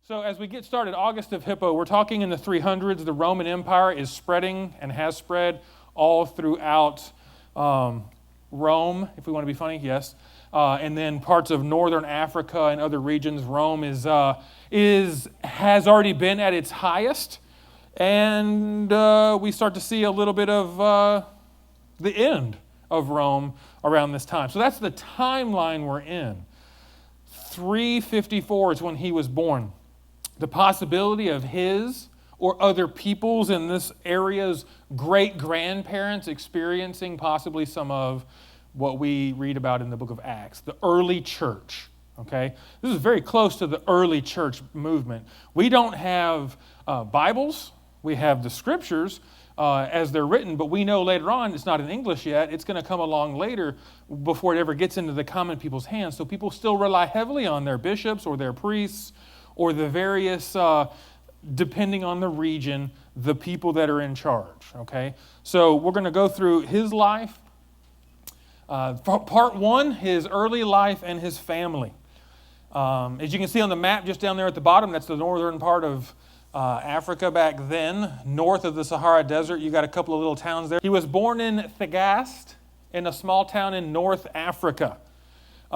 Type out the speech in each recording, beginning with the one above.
So as we get started, Augustine of Hippo, we're talking in the 300s. The Roman Empire is spreading and has spread all throughout Rome, if we want to be funny, yes. And then parts of northern Africa and other regions. Rome has already been at its highest, and we start to see a little bit of the end of Rome around this time. So that's the timeline we're in. 354 is when he was born. The possibility of his or other people's in this area's great-grandparents experiencing possibly some of what we read about in the book of Acts, the early church, okay? This is very close to the early church movement. We don't have Bibles. We have the scriptures as they're written, but we know later on, it's not in English yet, it's going to come along later before it ever gets into the common people's hands. So people still rely heavily on their bishops or their priests or the various, depending on the region, the people that are in charge, okay? So we're going to go through his life. Part one, his early life and his family. As you can see on the map just down there at the bottom, that's the northern part of Africa back then, north of the Sahara Desert. You got a couple of little towns there. He was born in Thagast, in a small town in North Africa.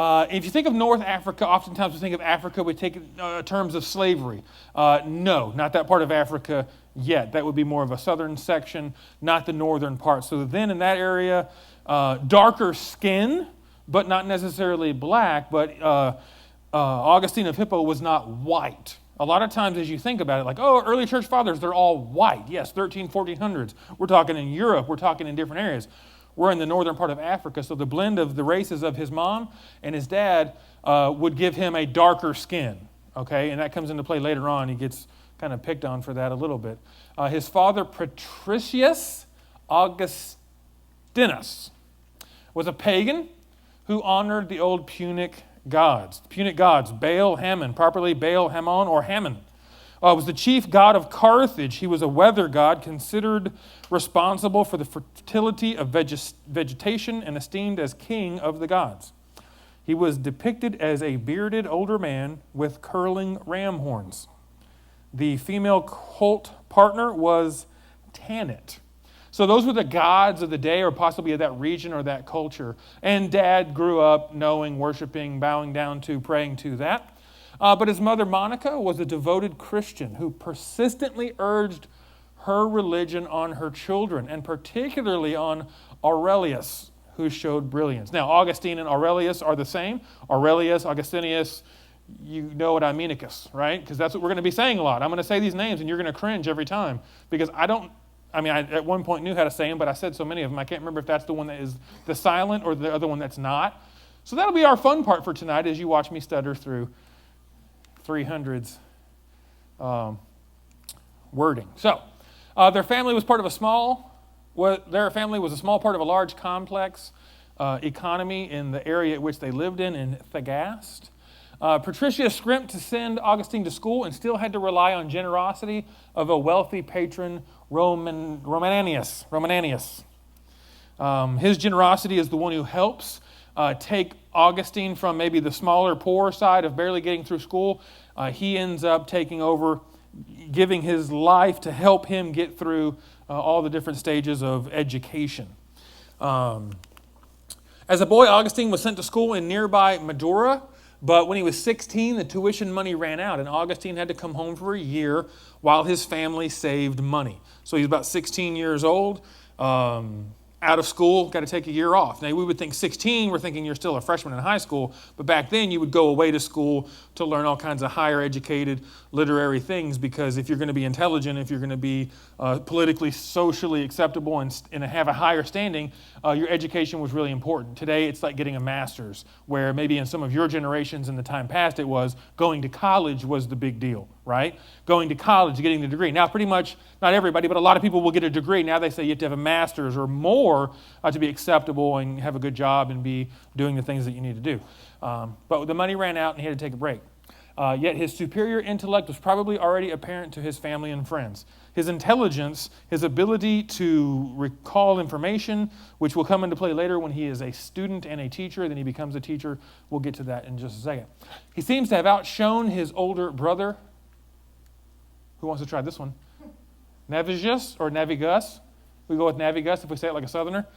If you think of North Africa, oftentimes we think of Africa, we take terms of slavery. No, not that part of Africa yet. That would be more of a southern section, not the northern part. So then in that area, darker skin, but not necessarily black, but Augustine of Hippo was not white. A lot of times as you think about it, like, oh, early church fathers, they're all white. Yes, 1400s. We're talking in Europe. We're talking in different areas. We're in the northern part of Africa, so the blend of the races of his mom and his dad would give him a darker skin, okay? And that comes into play later on. He gets kind of picked on for that a little bit. His father, Patricius Augustinus, was a pagan who honored the old Punic gods. The Punic gods, Baal Hammon, properly Baal Hammon or Hammon. Was the chief god of Carthage. He was a weather god considered responsible for the fertility of vegetation and esteemed as king of the gods. He was depicted as a bearded older man with curling ram horns. The female cult partner was Tanit. So those were the gods of the day or possibly of that region or that culture. And Dad grew up knowing, worshiping, bowing down to, praying to that. But his mother, Monica, was a devoted Christian who persistently urged her religion on her children, and particularly on Aurelius, who showed brilliance. Now, Augustine and Aurelius are the same. Aurelius, Augustinius, you know what I meanicus, right? Because that's what we're going to be saying a lot. I'm going to say these names, and you're going to cringe every time. Because I at one point knew how to say them, but I said so many of them, I can't remember if that's the one that is the silent or the other one that's not. So that'll be our fun part for tonight as you watch me stutter through 300s wording. So, their family was part of a small part of a large complex economy in the area at which they lived in Thagast. Patricius scrimped to send Augustine to school and still had to rely on generosity of a wealthy patron, Romananius. His generosity is the one who helps take Augustine from maybe the smaller, poor side of barely getting through school. He ends up taking over, giving his life to help him get through all the different stages of education. As a boy, Augustine was sent to school in nearby Madura, but when he was 16, the tuition money ran out, and Augustine had to come home for a year while his family saved money. So he's about 16 years old. Out of school, got to take a year off. Now, we would think 16, we're thinking you're still a freshman in high school, but back then you would go away to school to learn all kinds of higher educated literary things, because if you're going to be intelligent, if you're going to be politically, socially acceptable and have a higher standing, your education was really important. Today, it's like getting a master's, where maybe in some of your generations in the time past, it was going to college was the big deal, right? Going to college, getting the degree. Now, pretty much, not everybody, but a lot of people will get a degree. Now they say you have to have a master's or more to be acceptable and have a good job and be doing the things that you need to do. But the money ran out and he had to take a break. Yet his superior intellect was probably already apparent to his family and friends. His intelligence, his ability to recall information, which will come into play later when he is a student and a teacher, then he becomes a teacher. We'll get to that in just a second. He seems to have outshone his older brother Who wants to try this one? Navigus or Navigus. We go with Navigus if we say it like a southerner.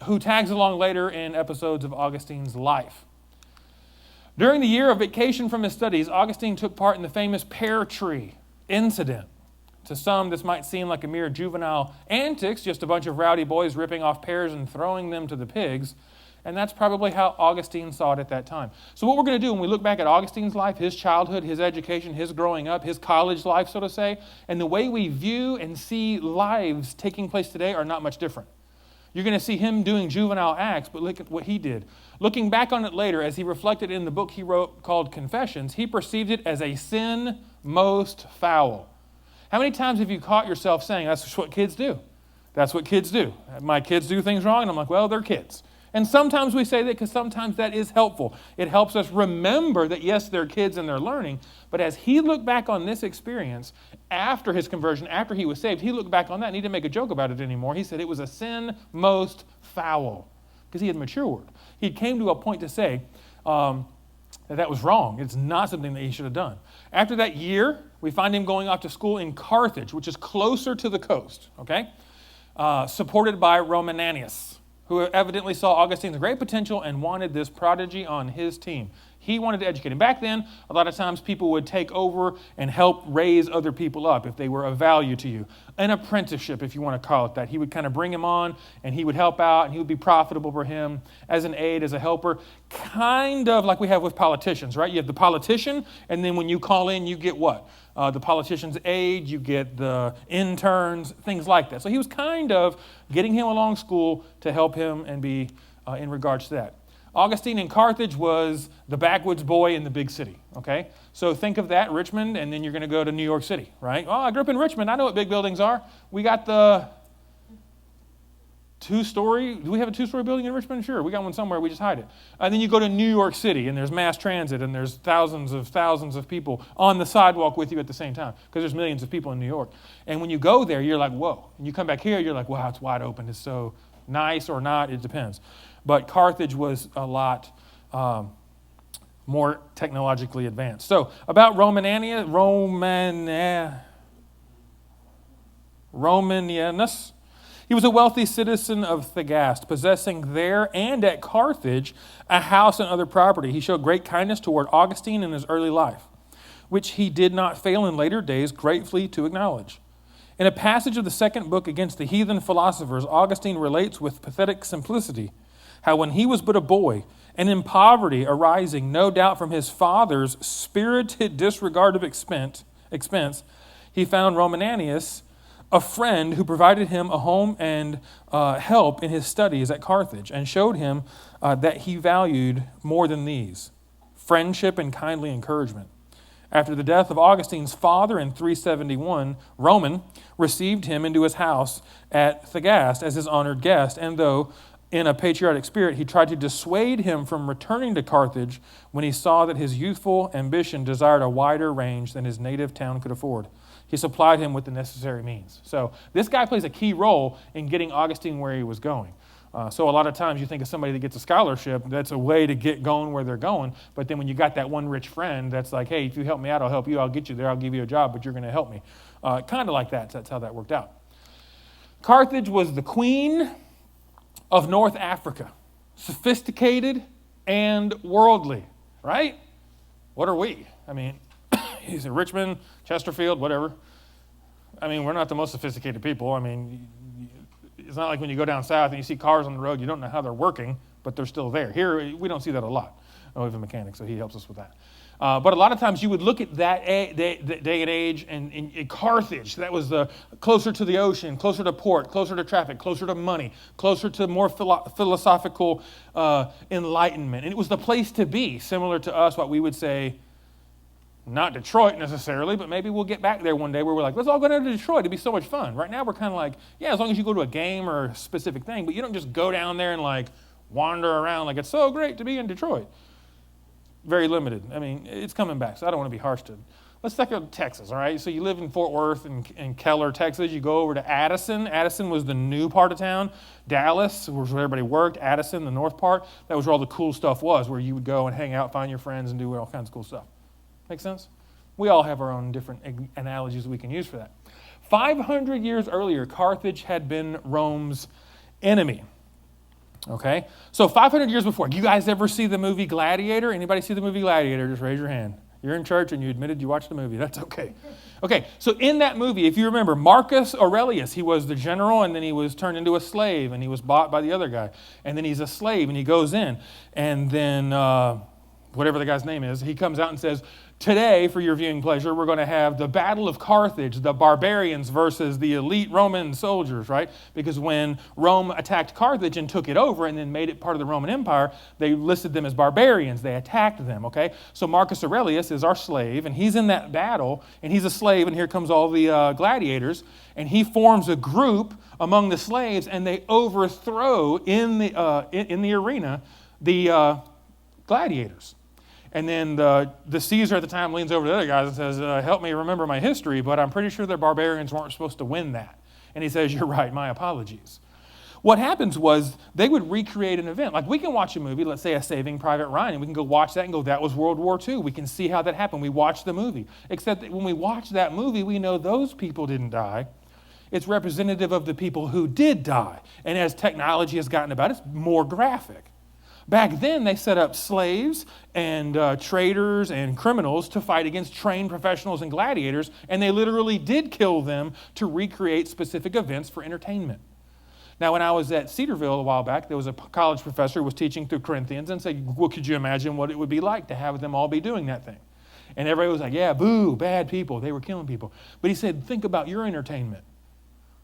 Who tags along later in episodes of Augustine's life. During the year of vacation from his studies, Augustine took part in the famous pear tree incident. To some, this might seem like a mere juvenile antics, just a bunch of rowdy boys ripping off pears and throwing them to the pigs. And that's probably how Augustine saw it at that time. So what we're going to do when we look back at Augustine's life, his childhood, his education, his growing up, his college life, so to say, and the way we view and see lives taking place today are not much different. You're going to see him doing juvenile acts, but look at what he did. Looking back on it later, as he reflected in the book he wrote called Confessions, he perceived it as a sin most foul. How many times have you caught yourself saying, that's what kids do? That's what kids do. My kids do things wrong, and I'm like, well, they're kids. And sometimes we say that because sometimes that is helpful. It helps us remember that, yes, they're kids and they're learning. But as he looked back on this experience after his conversion, after he was saved, he looked back on that and he didn't make a joke about it anymore. He said it was a sin most foul because he had matured. He came to a point to say that was wrong. It's not something that he should have done. After that year, we find him going off to school in Carthage, which is closer to the coast, okay? Supported by Romananius, who evidently saw Augustine's great potential and wanted this prodigy on his team. He wanted to educate him. Back then, a lot of times people would take over and help raise other people up if they were of value to you. An apprenticeship, if you want to call it that. He would kind of bring him on, and he would help out, and he would be profitable for him as an aide, as a helper. Kind of like we have with politicians, right? You have the politician, and then when you call in, you get what? The politician's aide, you get the interns, things like that. So he was kind of getting him along school to help him and be in regards to that. Augustine in Carthage was the backwoods boy in the big city, okay? So think of that, Richmond, and then you're going to go to New York City, right? Oh, I grew up in Richmond. I know what big buildings are. We got the two-story. Do we have a two-story building in Richmond? Sure, we got one somewhere. We just hide it. And then you go to New York City, and there's mass transit, and there's thousands of people on the sidewalk with you at the same time because there's millions of people in New York. And when you go there, you're like, whoa. And you come back here, you're like, wow, it's wide open. It's so nice or not. It depends. But Carthage was a lot more technologically advanced. So about Romanianus, he was a wealthy citizen of Thagaste, possessing there and at Carthage a house and other property. He showed great kindness toward Augustine in his early life, which he did not fail in later days gratefully to acknowledge. In a passage of the second book against the heathen philosophers, Augustine relates with pathetic simplicity how when he was but a boy, and in poverty arising no doubt from his father's spirited disregard of expense, he found Romananius, a friend who provided him a home and help in his studies at Carthage, and showed him that he valued more than these, friendship and kindly encouragement. After the death of Augustine's father in 371, Roman received him into his house at Thagaste as his honored guest, and though in a patriotic spirit, he tried to dissuade him from returning to Carthage when he saw that his youthful ambition desired a wider range than his native town could afford. He supplied him with the necessary means. So this guy plays a key role in getting Augustine where he was going. So a lot of times you think of somebody that gets a scholarship, that's a way to get going where they're going. But then when you got that one rich friend that's like, hey, if you help me out, I'll help you. I'll get you there. I'll give you a job, but you're going to help me. Kind of like that. That's how that worked out. Carthage was the queen of North Africa, sophisticated and worldly, right? What are we? I mean, he's in Richmond, Chesterfield, whatever. I mean, we're not the most sophisticated people. I mean, it's not like when you go down south and you see cars on the road, you don't know how they're working, but they're still there. Here, we don't see that a lot. Oh, we have a mechanic, so he helps us with that. But a lot of times you would look at that day and age and in Carthage, that was closer to the ocean, closer to port, closer to traffic, closer to money, closer to more philosophical enlightenment. And it was the place to be, similar to us, what we would say, not Detroit necessarily, but maybe we'll get back there one day where we're like, let's all go down to Detroit. It'd be so much fun. Right now we're kind of like, yeah, as long as you go to a game or a specific thing, but you don't just go down there and like wander around like it's so great to be in Detroit. Very limited. I mean, it's coming back, so I don't want to be harsh to it. Let's take out Texas, all right? So you live in Fort Worth and Keller, Texas. You go over to Addison. Addison was the new part of town. Dallas was where everybody worked. Addison, the north part, that was where all the cool stuff was, where you would go and hang out, find your friends, and do all kinds of cool stuff. Make sense? We all have our own different analogies we can use for that. 500 years earlier, Carthage had been Rome's enemy. Okay? So 500 years before, you guys ever see the movie Gladiator? Anybody see the movie Gladiator? Just raise your hand. You're in church and you admitted you watched the movie. That's okay. Okay, so in that movie, if you remember, Marcus Aurelius, he was the general, and then he was turned into a slave, and he was bought by the other guy. And then he's a slave, and he goes in. And then, whatever the guy's name is, he comes out and says, today, for your viewing pleasure, we're going to have the Battle of Carthage, the barbarians versus the elite Roman soldiers, right? Because when Rome attacked Carthage and took it over and then made it part of the Roman Empire, they listed them as barbarians. They attacked them, okay? So Marcus Aurelius is our slave, and he's in that battle, and he's a slave, and here comes all the gladiators, and he forms a group among the slaves, and they overthrow in the arena the gladiators. And then the Caesar at the time leans over to the other guys and says, help me remember my history, but I'm pretty sure the barbarians weren't supposed to win that. And he says, you're right, my apologies. What happens was they would recreate an event. Like we can watch a movie, let's say a Saving Private Ryan, and we can go watch that and go, that was World War II. We can see how that happened. We watch the movie. Except that when we watch that movie, we know those people didn't die. It's representative of the people who did die. And as technology has gotten about, it's more graphic. Back then, they set up slaves and traders and criminals to fight against trained professionals and gladiators, and they literally did kill them to recreate specific events for entertainment. Now, when I was at Cedarville a while back, there was a college professor who was teaching through Corinthians and said, well, could you imagine what it would be like to have them all be doing that thing? And everybody was like, yeah, boo, bad people. They were killing people. But he said, think about your entertainment.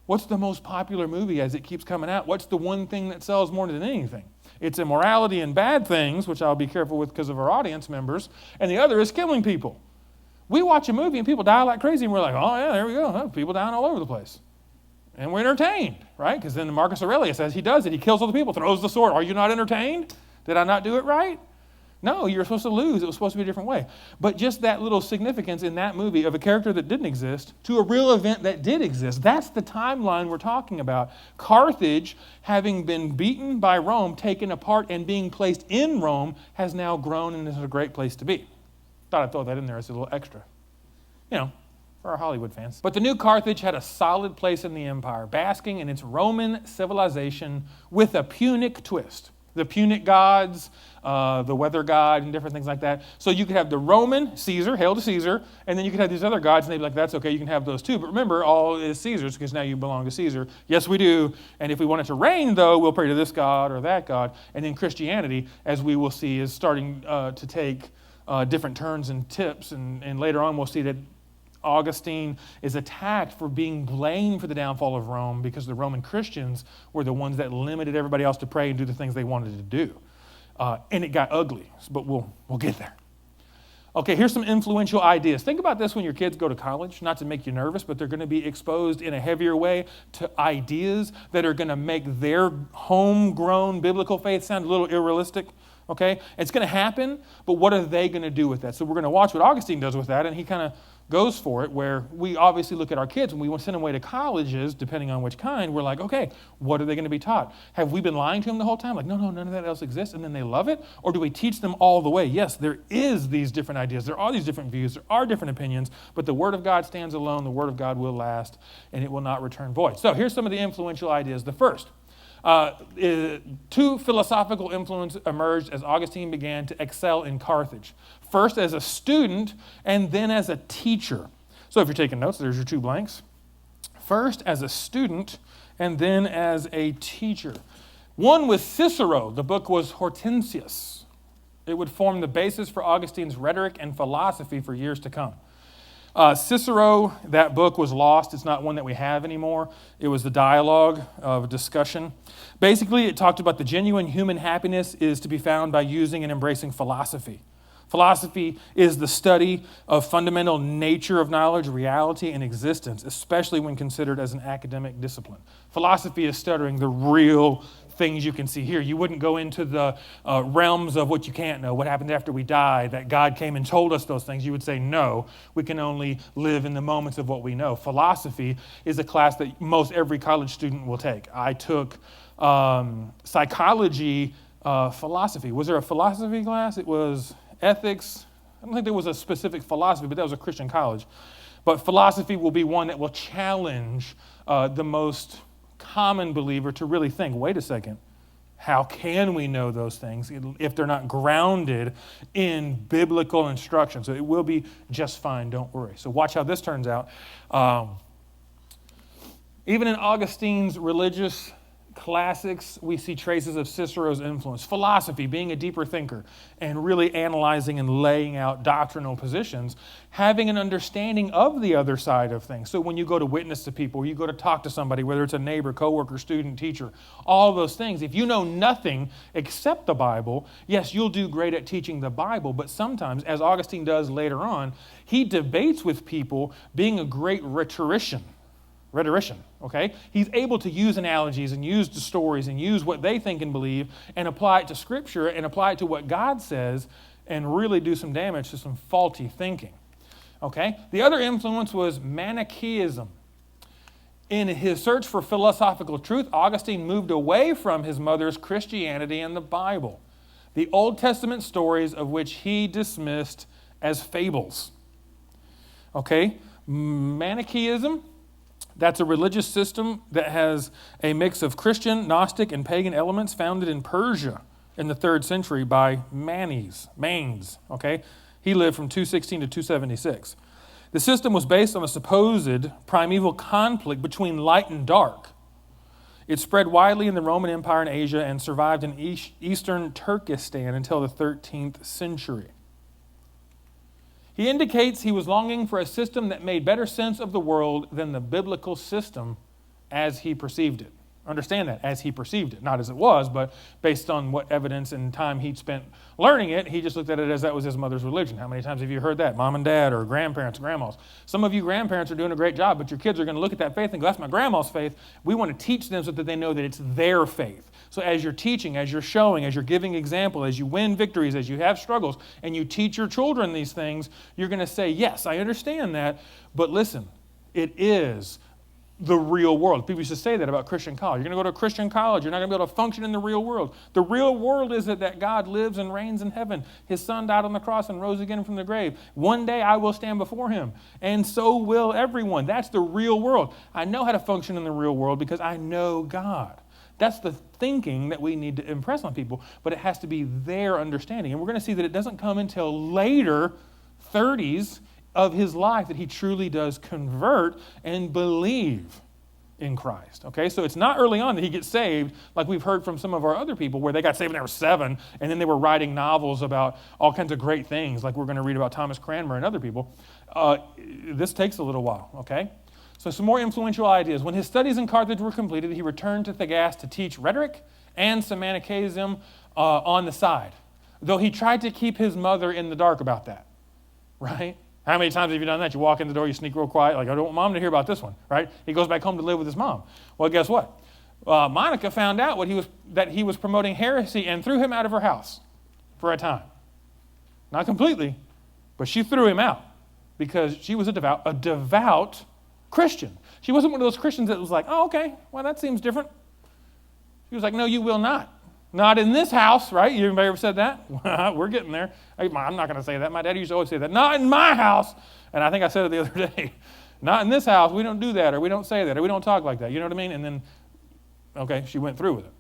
What's the most popular movie as it keeps coming out? What's the one thing that sells more than anything? It's immorality and bad things, which I'll be careful with because of our audience members, and the other is killing people. We watch a movie and people die like crazy, and we're like, oh yeah, there we go. Oh, people dying all over the place. And we're entertained, right? Because then Marcus Aurelius says he does it. He kills all the people, throws the sword. Are you not entertained? Did I not do it right? No, you're supposed to lose. It was supposed to be a different way. But just that little significance in that movie of a character that didn't exist to a real event that did exist. That's the timeline we're talking about. Carthage, having been beaten by Rome, taken apart, and being placed in Rome, has now grown and is a great place to be. Thought I'd throw that in there as a little extra. You know, for our Hollywood fans. But the new Carthage had a solid place in the empire, basking in its Roman civilization with a Punic twist. The Punic gods, the weather god, and different things like that. So you could have the Roman, Caesar, hail to Caesar, and then you could have these other gods, and they'd be like, that's okay, you can have those too. But remember, all is Caesar's, because now you belong to Caesar. Yes, we do. And if we want it to reign, though, we'll pray to this god or that god. And then Christianity, as we will see, is starting to take different turns and tips. And later on, we'll see that Augustine is attacked for being blamed for the downfall of Rome because the Roman Christians were the ones that limited everybody else to pray and do the things they wanted to do. And it got ugly, but we'll get there. Okay, here's some influential ideas. Think about this when your kids go to college, not to make you nervous, but they're going to be exposed in a heavier way to ideas that are going to make their homegrown biblical faith sound a little unrealistic. Okay, it's going to happen, but what are they going to do with that? So we're going to watch what Augustine does with that, and he kind of goes for it, where we obviously look at our kids when we want to send them away to colleges, depending on which kind, we're like, okay, what are they going to be taught? Have we been lying to them the whole time? Like, no, none of that else exists, and then they love it? Or do we teach them all the way? Yes, there is these different ideas. There are these different views. There are different opinions, but the Word of God stands alone. The Word of God will last, and it will not return void. So here's some of the influential ideas. The first, two philosophical influences emerged as Augustine began to excel in Carthage. First as a student, and then as a teacher. So if you're taking notes, there's your two blanks. First as a student, and then as a teacher. One was Cicero. The book was Hortensius. It would form the basis for Augustine's rhetoric and philosophy for years to come. Cicero, that book was lost. It's not one that we have anymore. It was the dialogue of discussion. Basically, it talked about the genuine human happiness is to be found by using and embracing philosophy. Philosophy is the study of fundamental nature of knowledge, reality, and existence, especially when considered as an academic discipline. Philosophy is studying the real things you can see here. You wouldn't go into the realms of what you can't know, what happened after we die, that God came and told us those things. You would say, no, we can only live in the moments of what we know. Philosophy is a class that most every college student will take. I took psychology philosophy. Was there a philosophy class? It was ethics, I don't think there was a specific philosophy, but that was a Christian college. But philosophy will be one that will challenge the most common believer to really think, wait a second, how can we know those things if they're not grounded in biblical instruction? So it will be just fine, don't worry. So watch how this turns out. Even in Augustine's religious classics, we see traces of Cicero's influence. Philosophy, being a deeper thinker and really analyzing and laying out doctrinal positions, having an understanding of the other side of things. So when you go to witness to people, you go to talk to somebody, whether it's a neighbor, coworker, student, teacher, all those things, if you know nothing except the Bible, yes, you'll do great at teaching the Bible, but sometimes, as Augustine does later on, he debates with people, being a great rhetorician, okay? He's able to use analogies and use the stories and use what they think and believe and apply it to Scripture and apply it to what God says and really do some damage to some faulty thinking, okay? The other influence was Manichaeism. In his search for philosophical truth, Augustine moved away from his mother's Christianity and the Bible, the Old Testament stories of which he dismissed as fables, okay? Manichaeism, that's a religious system that has a mix of Christian, Gnostic, and pagan elements founded in Persia in the 3rd century by Manes, okay? He lived from 216 to 276. The system was based on a supposed primeval conflict between light and dark. It spread widely in the Roman Empire in Asia and survived in eastern Turkestan until the 13th century. He indicates he was longing for a system that made better sense of the world than the biblical system as he perceived it. Understand that, as he perceived it. Not as it was, but based on what evidence and time he'd spent learning it, he just looked at it as that was his mother's religion. How many times have you heard that? Mom and dad or grandparents, grandmas. Some of you grandparents are doing a great job, but your kids are going to look at that faith and go, that's my grandma's faith. We want to teach them so that they know that it's their faith. So as you're teaching, as you're showing, as you're giving example, as you win victories, as you have struggles, and you teach your children these things, you're going to say, yes, I understand that, but listen, it is the real world. People used to say that about Christian college. You're going to go to a Christian college, you're not going to be able to function in the real world. The real world is that God lives and reigns in heaven. His Son died on the cross and rose again from the grave. One day I will stand before him, and so will everyone. That's the real world. I know how to function in the real world because I know God. That's the thinking that we need to impress on people, but it has to be their understanding. And we're going to see that it doesn't come until later 30s of his life that he truly does convert and believe in Christ. Okay, so it's not early on that he gets saved, like we've heard from some of our other people where they got saved when they were 7, and then they were writing novels about all kinds of great things, like we're going to read about Thomas Cranmer and other people. This takes a little while, okay? So some more influential ideas. When his studies in Carthage were completed, he returned to Thagaste to teach rhetoric and some Manichaeism on the side, though he tried to keep his mother in the dark about that, right? How many times have you done that? You walk in the door, you sneak real quiet, like, I don't want mom to hear about this one, right? He goes back home to live with his mom. Well, guess what? Monica found out that he was promoting heresy and threw him out of her house for a time. Not completely, but she threw him out because she was a devout Christian. She wasn't one of those Christians that was like, oh, okay, well, that seems different. She was like, no, you will not. Not in this house, right? You ever said that? We're getting there. I'm not going to say that. My dad used to always say that. Not in my house. And I think I said it the other day. Not in this house. We don't do that, or we don't say that, or we don't talk like that. You know what I mean? And then, okay, she went through with it.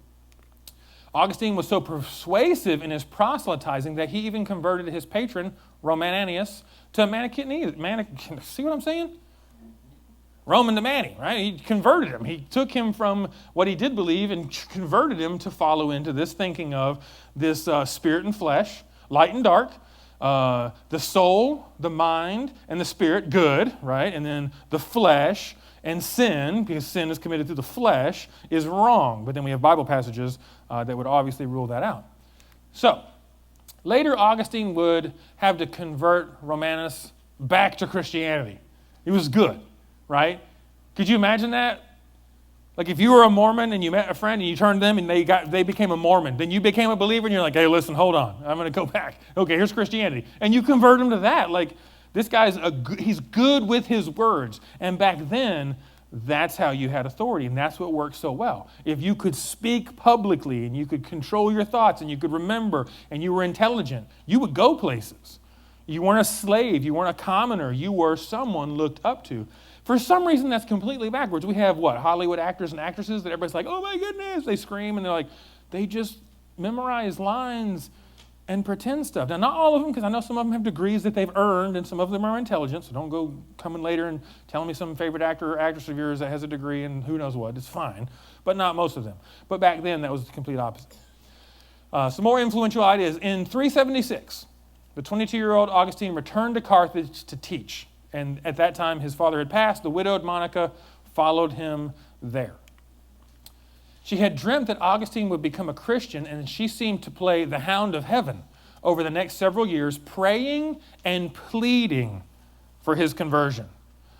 Augustine was so persuasive in his proselytizing that he even converted his patron, Romanianus, to Manichaeism. See what I'm saying? Roman to Manny, right? He converted him. He took him from what he did believe and converted him to follow into this thinking of this spirit and flesh, light and dark, the soul, the mind, and the spirit, good, right? And then the flesh and sin, because sin is committed through the flesh, is wrong. But then we have Bible passages that would obviously rule that out. So, later Augustine would have to convert Romanus back to Christianity. He was good. Right? Could you imagine that? Like if you were a Mormon and you met a friend and you turned them and they became a Mormon, then you became a believer and you're like, hey, listen, hold on. I'm going to go back. Okay, here's Christianity. And you convert them to that. Like this guy's he's good with his words. And back then, that's how you had authority. And that's what worked so well. If you could speak publicly and you could control your thoughts and you could remember and you were intelligent, you would go places. You weren't a slave. You weren't a commoner. You were someone looked up to. For some reason, that's completely backwards. We have what? Hollywood actors and actresses that everybody's like, oh my goodness. They scream and they're like, they just memorize lines and pretend stuff. Now, not all of them, because I know some of them have degrees that they've earned, and some of them are intelligent, so don't go coming later and telling me some favorite actor or actress of yours that has a degree and who knows what. It's fine, but not most of them. But back then, that was the complete opposite. Some more influential ideas. In 376, the 22-year-old Augustine returned to Carthage to teach, and at that time, his father had passed. The widowed Monica followed him there. She had dreamt that Augustine would become a Christian, and she seemed to play the hound of heaven over the next several years, praying and pleading for his conversion.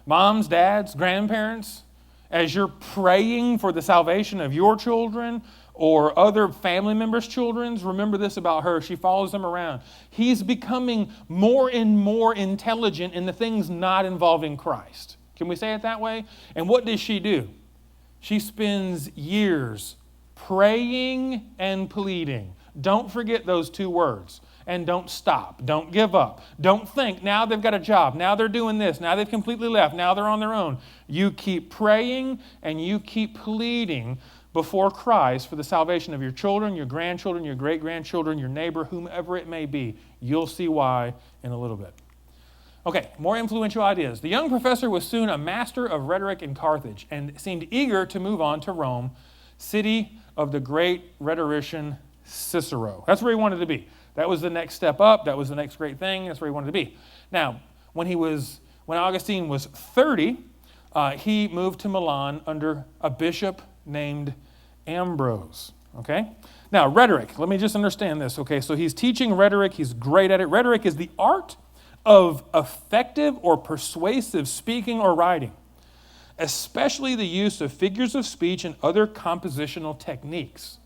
Moms, dads, grandparents, as you're praying for the salvation of your children or other family members' children, remember this about her. She follows them around. He's becoming more and more intelligent in the things not involving Christ. Can we say it that way? And what does she do? She spends years praying and pleading. Don't forget those two words. And don't stop. Don't give up. Don't think, now they've got a job. Now they're doing this. Now they've completely left. Now they're on their own. You keep praying and you keep pleading before Christ for the salvation of your children, your grandchildren, your great-grandchildren, your neighbor, whomever it may be. You'll see why in a little bit. Okay, more influential ideas. The young professor was soon a master of rhetoric in Carthage and seemed eager to move on to Rome, city of the great rhetorician Cicero. That's where he wanted to be. That was the next step up. That was the next great thing. That's where he wanted to be. Now, when Augustine was 30, he moved to Milan under a bishop named Ambrose. Okay? Now, rhetoric. Let me just understand this. Okay, so he's teaching rhetoric. He's great at it. Rhetoric is the art of effective or persuasive speaking or writing, especially the use of figures of speech and other compositional techniques.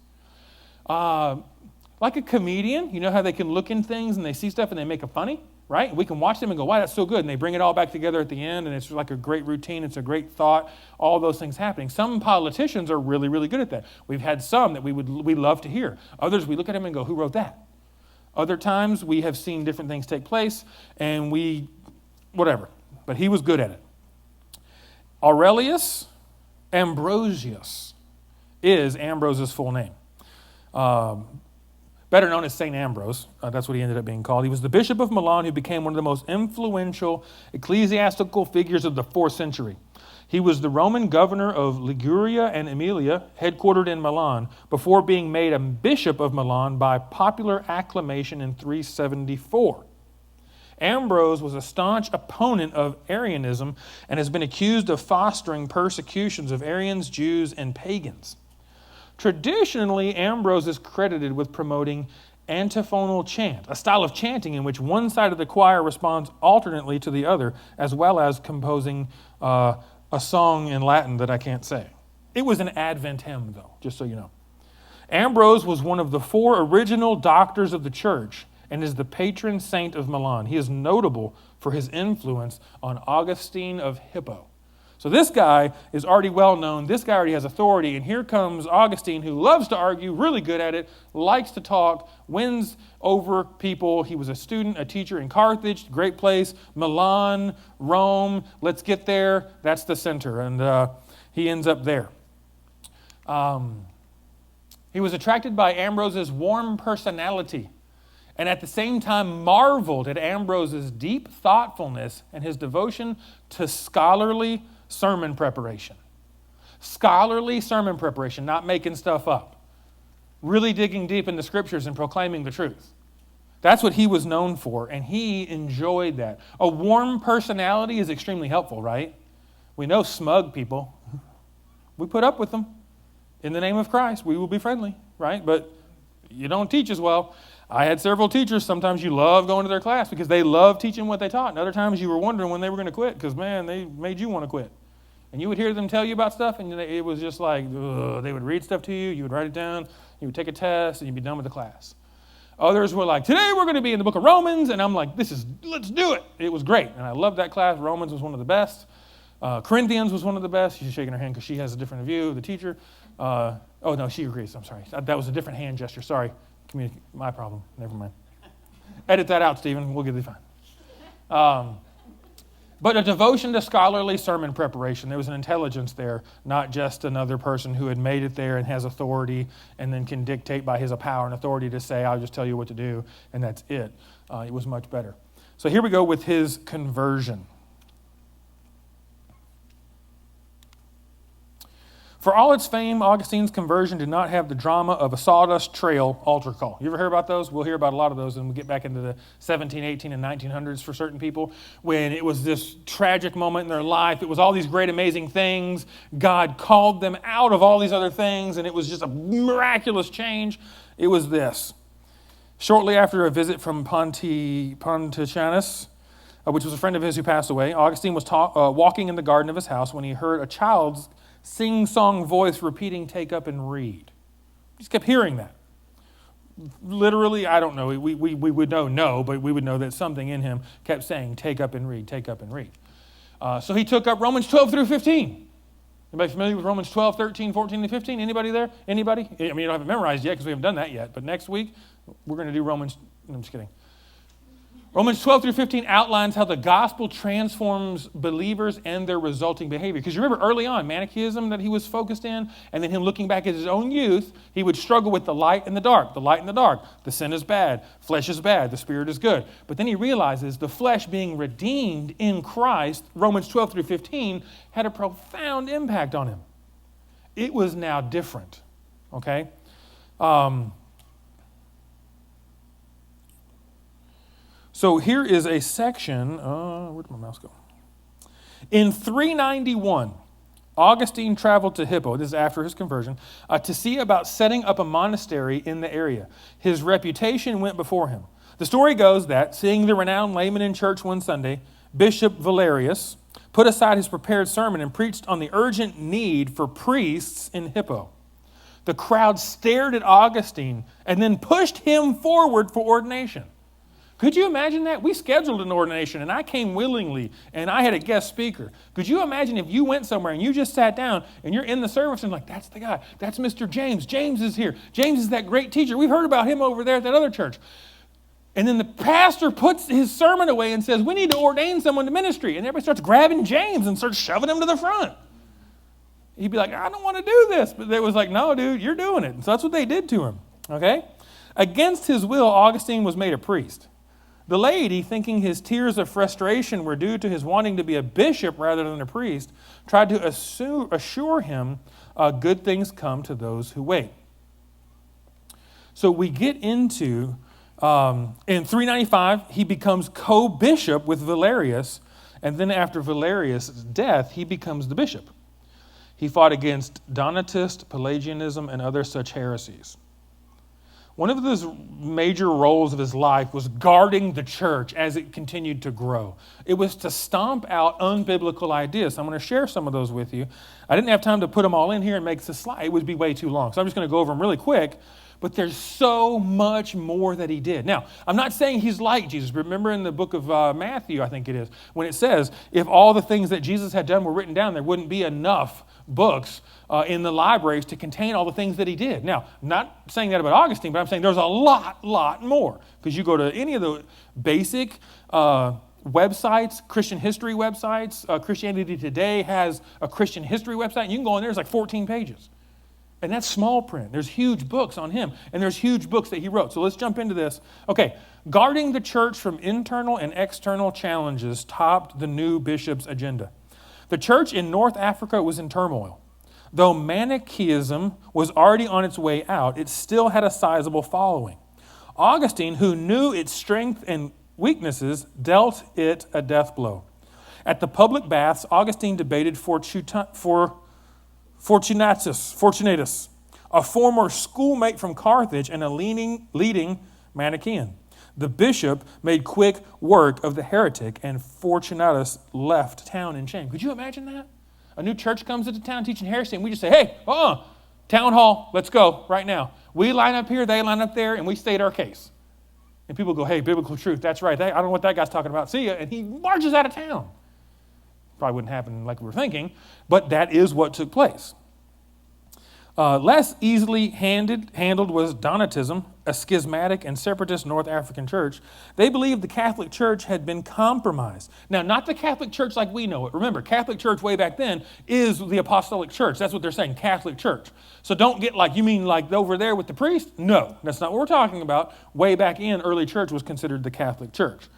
Like a comedian, you know how they can look in things and they see stuff and they make it funny, right? We can watch them and go, wow, that's so good. And they bring it all back together at the end and it's like a great routine. It's a great thought, all those things happening. Some politicians are really, really good at that. We've had some that we love to hear. Others, we look at them and go, who wrote that? Other times we have seen different things take place and whatever. But he was good at it. Aurelius Ambrosius is Ambrose's full name. Better known as St. Ambrose. That's what he ended up being called. He was the bishop of Milan who became one of the most influential ecclesiastical figures of the 4th century. He was the Roman governor of Liguria and Emilia, headquartered in Milan, before being made a bishop of Milan by popular acclamation in 374. Ambrose was a staunch opponent of Arianism and has been accused of fostering persecutions of Arians, Jews, and pagans. Traditionally, Ambrose is credited with promoting antiphonal chant, a style of chanting in which one side of the choir responds alternately to the other, as well as composing a song in Latin that I can't say. It was an Advent hymn, though, just so you know. Ambrose was one of the 4 original doctors of the church and is the patron saint of Milan. He is notable for his influence on Augustine of Hippo. So this guy is already well known. This guy already has authority. And here comes Augustine, who loves to argue, really good at it, likes to talk, wins over people. He was a student, a teacher in Carthage, great place. Milan, Rome, let's get there. That's the center. And he ends up there. He was attracted by Ambrose's warm personality and at the same time marveled at Ambrose's deep thoughtfulness and his devotion to scholarly sermon preparation. Scholarly sermon preparation, not making stuff up. Really digging deep in the scriptures and proclaiming the truth. That's what he was known for, and he enjoyed that. A warm personality is extremely helpful, right? We know smug people. We put up with them. In the name of Christ, we will be friendly, right? But you don't teach as well. I had several teachers, sometimes you love going to their class because they love teaching what they taught. And other times you were wondering when they were going to quit because, man, they made you want to quit. And you would hear them tell you about stuff, and it was just like, they would read stuff to you, you would write it down, you would take a test, and you'd be done with the class. Others were like, today we're going to be in the book of Romans, and I'm like, let's do it. It was great, and I loved that class. Romans was one of the best. Corinthians was one of the best. She's shaking her hand because she has a different view of the teacher. Oh, no, she agrees. I'm sorry. That was a different hand gesture. Sorry. My problem. Never mind. Edit that out, Stephen. We'll get it fine. But a devotion to scholarly sermon preparation. There was an intelligence there, not just another person who had made it there and has authority and then can dictate by his power and authority to say, I'll just tell you what to do, and that's it. It was much better. So here we go with his conversion. For all its fame, Augustine's conversion did not have the drama of a sawdust trail altar call. You ever hear about those? We'll hear about a lot of those when we get back into the 17, 18, and 1900s for certain people, when it was this tragic moment in their life. It was all these great, amazing things. God called them out of all these other things, and it was just a miraculous change. It was this. Shortly after a visit from Pontianus, which was a friend of his who passed away, Augustine was walking in the garden of his house when he heard a child's sing-song voice repeating, take up and read. He just kept hearing that. Literally, I don't know, we would know no, but we would know that something in him kept saying, take up and read, take up and read. So he took up Romans 12 through 15. Anybody familiar with Romans 12, 13, 14, and 15? Anybody there? Anybody? I mean, you don't have it memorized yet because we haven't done that yet, but next week we're going to do Romans, no, I'm just kidding. Romans 12 through 15 outlines how the gospel transforms believers and their resulting behavior. Because you remember early on, Manichaeism that he was focused in, and then him looking back at his own youth, he would struggle with the light and the dark. The light and the dark. The sin is bad. Flesh is bad. The spirit is good. But then he realizes the flesh being redeemed in Christ, Romans 12 through 15, had a profound impact on him. It was now different. Okay? So here is a section, where did my mouse go? In 391, Augustine traveled to Hippo, this is after his conversion, to see about setting up a monastery in the area. His reputation went before him. The story goes that, seeing the renowned layman in church one Sunday, Bishop Valerius put aside his prepared sermon and preached on the urgent need for priests in Hippo. The crowd stared at Augustine and then pushed him forward for ordination. Could you imagine that? We scheduled an ordination, and I came willingly, and I had a guest speaker. Could you imagine if you went somewhere and you just sat down, and you're in the service, and like, that's the guy. That's Mr. James. James is here. James is that great teacher. We've heard about him over there at that other church. And then the pastor puts his sermon away and says, we need to ordain someone to ministry. And everybody starts grabbing James and starts shoving him to the front. He'd be like, I don't want to do this. But they was like, no, dude, you're doing it. And so that's what they did to him. Okay? Against his will, Augustine was made a priest. The laity, thinking his tears of frustration were due to his wanting to be a bishop rather than a priest, tried to assure him good things come to those who wait. So we get into, in 395, he becomes co-bishop with Valerius, and then after Valerius' death, he becomes the bishop. He fought against Donatist, Pelagianism, and other such heresies. One of those major roles of his life was guarding the church as it continued to grow. It was to stomp out unbiblical ideas. I'm going to share some of those with you. I didn't have time to put them all in here and make the slide. It would be way too long. So I'm just going to go over them really quick. But there's so much more that he did. Now, I'm not saying he's like Jesus. Remember in the book of Matthew, I think it is, when it says, if all the things that Jesus had done were written down, there wouldn't be enough books in the libraries to contain all the things that he did. Now, I'm not saying that about Augustine, but I'm saying there's a lot more. Because you go to any of the basic websites, Christian history websites, Christianity Today has a Christian history website, and you can go in there, it's like 14 pages. And that's small print. There's huge books on him, and there's huge books that he wrote. So let's jump into this. Okay, guarding the church from internal and external challenges topped the new bishop's agenda. The church in North Africa was in turmoil. Though Manichaeism was already on its way out, it still had a sizable following. Augustine, who knew its strength and weaknesses, dealt it a death blow. At the public baths, Augustine debated Fortunatus, a former schoolmate from Carthage and a leading Manichaean. The bishop made quick work of the heretic, and Fortunatus left town in shame. Could you imagine that? A new church comes into town teaching heresy, and we just say, hey, town hall, let's go right now. We line up here, they line up there, and we state our case. And people go, hey, biblical truth, that's right. I don't know what that guy's talking about. See ya. And he marches out of town. Probably wouldn't happen like we were thinking, but that is what took place. Less easily handled was Donatism, a schismatic and separatist North African church. They believed the Catholic Church had been compromised. Now, not the Catholic Church like we know it. Remember, Catholic Church way back then is the Apostolic Church. That's what they're saying, Catholic Church. So don't get like, you mean like over there with the priest? No, that's not what we're talking about. Way back in, early church was considered the Catholic Church.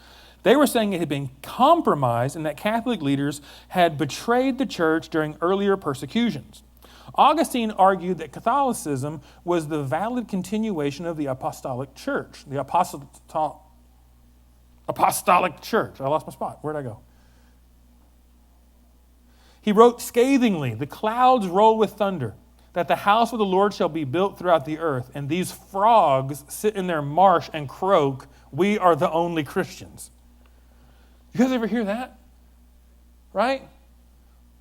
They were saying it had been compromised and that Catholic leaders had betrayed the church during earlier persecutions. Augustine argued that Catholicism was the valid continuation of the Apostolic Church. The Apostolic Church. I lost my spot. Where'd I go? He wrote scathingly, "The clouds roll with thunder, that the house of the Lord shall be built throughout the earth, and these frogs sit in their marsh and croak, we are the only Christians." You guys ever hear that? Right?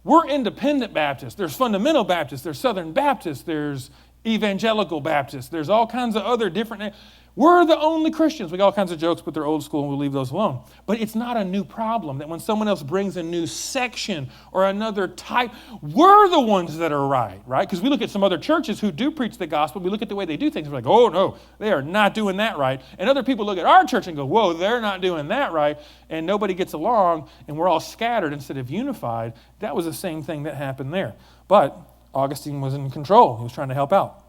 We're independent Baptists. There's fundamental Baptists. There's Southern Baptists. There's evangelical Baptists. There's all kinds of other different. We're the only Christians. We got all kinds of jokes, but they're old school and we'll leave those alone. But it's not a new problem that when someone else brings a new section or another type, we're the ones that are right? Because we look at some other churches who do preach the gospel. We look at the way they do things. We're like, oh no, they are not doing that right. And other people look at our church and go, whoa, they're not doing that right. And nobody gets along and we're all scattered instead of unified. That was the same thing that happened there. But Augustine was in control. He was trying to help out.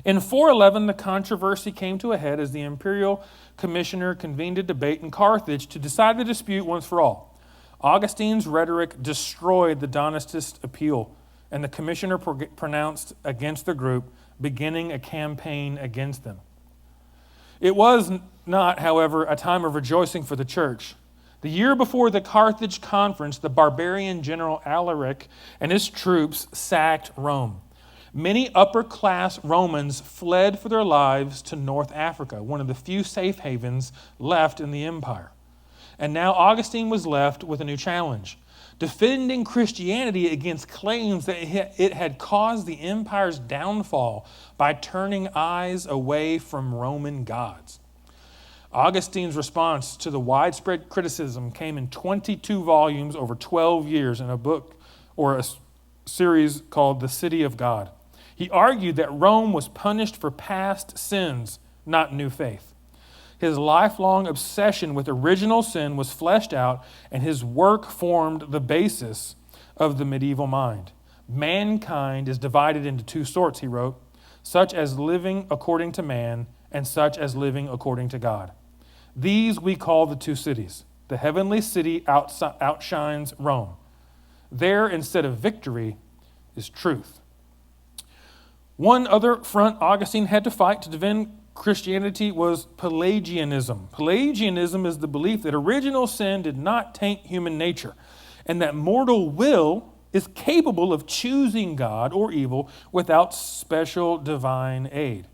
In 411, the controversy came to a head as the imperial commissioner convened a debate in Carthage to decide the dispute once for all. Augustine's rhetoric destroyed the Donatist appeal, and the commissioner pronounced against the group, beginning a campaign against them. It was not, however, a time of rejoicing for the church. The year before the Carthage conference, the barbarian general Alaric and his troops sacked Rome. Many upper-class Romans fled for their lives to North Africa, one of the few safe havens left in the empire. And now Augustine was left with a new challenge, defending Christianity against claims that it had caused the empire's downfall by turning eyes away from Roman gods. Augustine's response to the widespread criticism came in 22 volumes over 12 years in a book or a series called The City of God. He argued that Rome was punished for past sins, not new faith. His lifelong obsession with original sin was fleshed out, and his work formed the basis of the medieval mind. Mankind is divided into two sorts, he wrote, such as living according to man and such as living according to God. These we call the two cities. The heavenly city outshines Rome. There, instead of victory, is truth. One other front Augustine had to fight to defend Christianity was Pelagianism. Pelagianism is the belief that original sin did not taint human nature, and that mortal will is capable of choosing God or evil without special divine aid.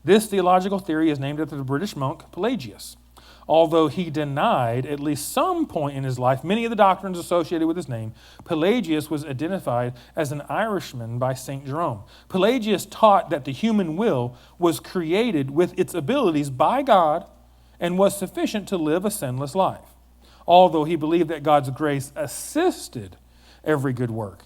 This theological theory is named after the British monk Pelagius. Although he denied at least some point in his life many of the doctrines associated with his name, Pelagius was identified as an Irishman by St. Jerome. Pelagius taught that the human will was created with its abilities by God and was sufficient to live a sinless life, although he believed that God's grace assisted every good work.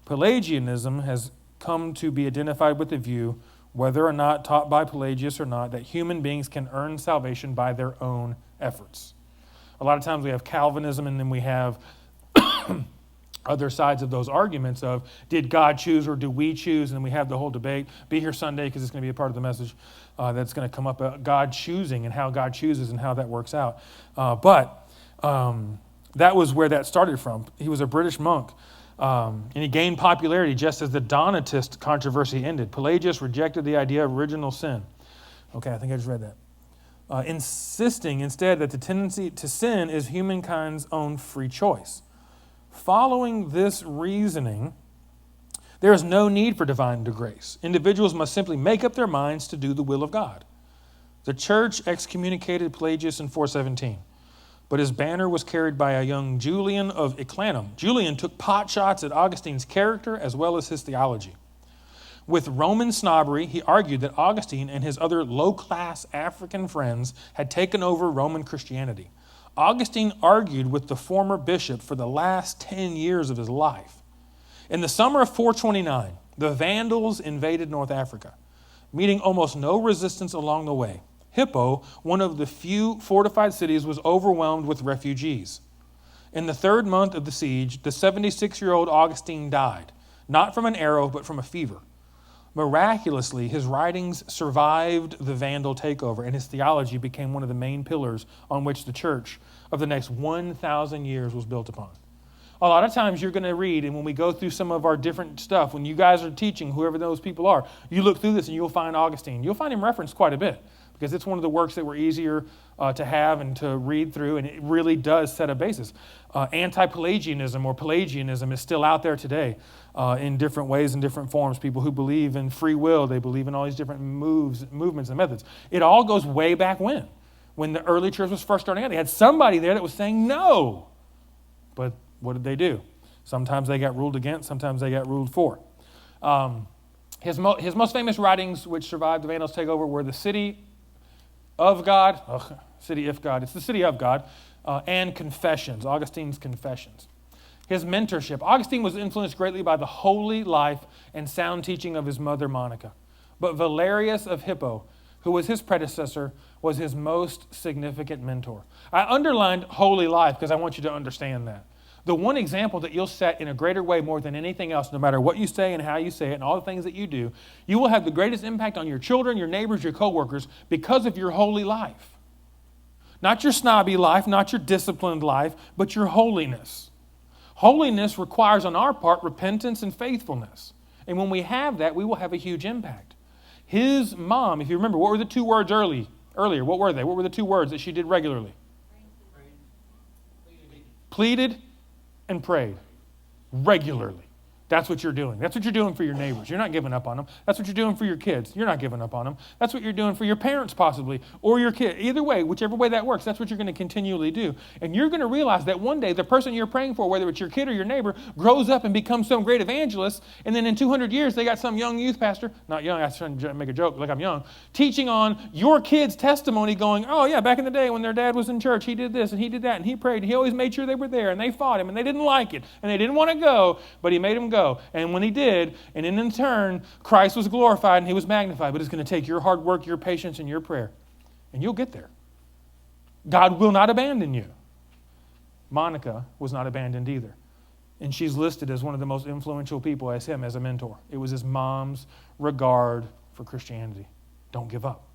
Pelagianism has come to be identified with the view, whether or not taught by Pelagius or not, that human beings can earn salvation by their own efforts. A lot of times we have Calvinism and then we have other sides of those arguments of did God choose or do we choose, and we have the whole debate. Be here Sunday because it's going to be a part of the message that's going to come up, God choosing and how God chooses and how that works out. But that was where that started from. He was a British monk. And he gained popularity just as the Donatist controversy ended. Pelagius rejected the idea of original sin. Okay, I think I just read that. Insisting instead that the tendency to sin is humankind's own free choice. Following this reasoning, there is no need for divine grace. Individuals must simply make up their minds to do the will of God. The church excommunicated Pelagius in 417. But his banner was carried by a young Julian of Eclanum. Julian took pot shots at Augustine's character as well as his theology. With Roman snobbery, he argued that Augustine and his other low-class African friends had taken over Roman Christianity. Augustine argued with the former bishop for the last 10 years of his life. In the summer of 429, the Vandals invaded North Africa, meeting almost no resistance along the way. Hippo, one of the few fortified cities, was overwhelmed with refugees. In the third month of the siege, the 76-year-old Augustine died, not from an arrow, but from a fever. Miraculously, his writings survived the Vandal takeover, and his theology became one of the main pillars on which the church of the next 1,000 years was built upon. A lot of times you're going to read, and when we go through some of our different stuff, when you guys are teaching, whoever those people are, you look through this and you'll find Augustine. You'll find him referenced quite a bit because it's one of the works that were easier to have and to read through, and it really does set a basis. Anti-Pelagianism or Pelagianism is still out there today in different ways and different forms. People who believe in free will, they believe in all these different movements and methods. It all goes way back when the early church was first starting out. They had somebody there that was saying no. But what did they do? Sometimes they got ruled against, sometimes they got ruled for. His most famous writings, which survived the Vandals' takeover, were The City of God, it's The City of God, and Confessions, Augustine's Confessions. His mentorship. Augustine was influenced greatly by the holy life and sound teaching of his mother, Monica. But Valerius of Hippo, who was his predecessor, was his most significant mentor. I underlined holy life because I want you to understand that. The one example that you'll set in a greater way more than anything else, no matter what you say and how you say it and all the things that you do, you will have the greatest impact on your children, your neighbors, your coworkers because of your holy life. Not your snobby life, not your disciplined life, but your holiness. Holiness requires on our part repentance and faithfulness. And when we have that, we will have a huge impact. His mom, if you remember, what were the two words earlier? What were they? What were the two words that she did regularly? Pleaded and prayed regularly. That's what you're doing. That's what you're doing for your neighbors. You're not giving up on them. That's what you're doing for your kids. You're not giving up on them. That's what you're doing for your parents possibly, or your kid. Either way, whichever way that works, that's what you're going to continually do. And you're going to realize that one day the person you're praying for, whether it's your kid or your neighbor, grows up and becomes some great evangelist, and then in 200 years they got some young youth pastor, not young, I was trying to make a joke like I'm young, teaching on your kid's testimony going, oh yeah, back in the day when their dad was in church, he did this and he did that and he prayed and he always made sure they were there and they fought him and they didn't like it and they didn't want to go, but he made them go. And when he did, and in turn, Christ was glorified and he was magnified. But it's going to take your hard work, your patience, and your prayer. And you'll get there. God will not abandon you. Monica was not abandoned either. And she's listed as one of the most influential people as him as a mentor. It was his mom's regard for Christianity. Don't give up.